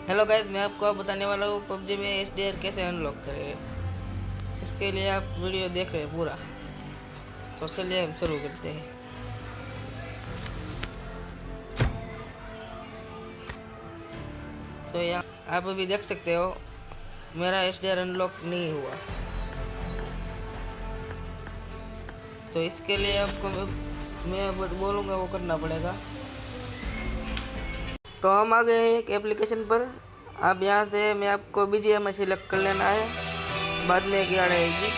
Hello guys, मैं आपको अब बताने वाला हूँ पबजी में एसडीआर कैसे अनलॉक करें। इसके लिए आप वीडियो देख रहे हैं पूरा। तो चलिए हम शुरू करते हैं। तो यहाँ आप अभी देख सकते हो मेरा एसडीआर अनलॉक नहीं हुआ। तो इसके लिए आपको मैं बोलूँगा वो करना पड़ेगा। तो हम आ गए हैं एक एप्लीकेशन पर। आप यहाँ से मैं आपको बीजीएमआई सिलेक्ट कर लेना है, बाद में एक यार्ड आएगी,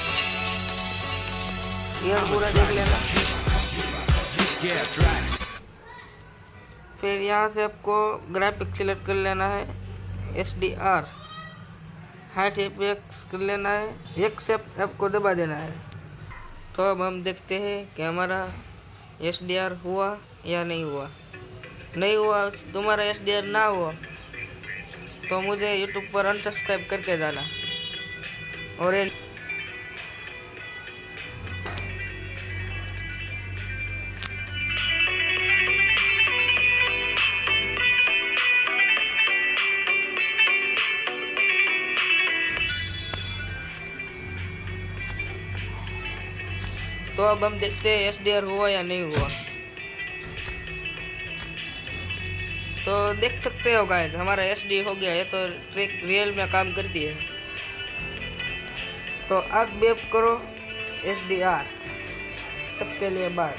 यार्ड पूरा देख लेना। फिर यहाँ से आपको ग्राफिक सिलेक्ट कर लेना है, एसडीआर हाइट एपेक्स कर लेना है, एक्सेप्ट आपको दबा देना है। तो अब हम देखते हैं कि हमारा एसडीआर हुआ या नहीं हुआ। नहीं हुआ, तुम्हारा एसडीआर ना हुआ तो मुझे यूट्यूब पर अनसब्सक्राइब करके जाना। और तो अब हम देखते हैं एसडीआर हुआ या नहीं हुआ। तो देख सकते हो गाइस, हमारा एसडी हो गया है। तो ट्रिक रियल में काम करती है। तो आप भी अब करो एसडीआर। तब के लिए बाय।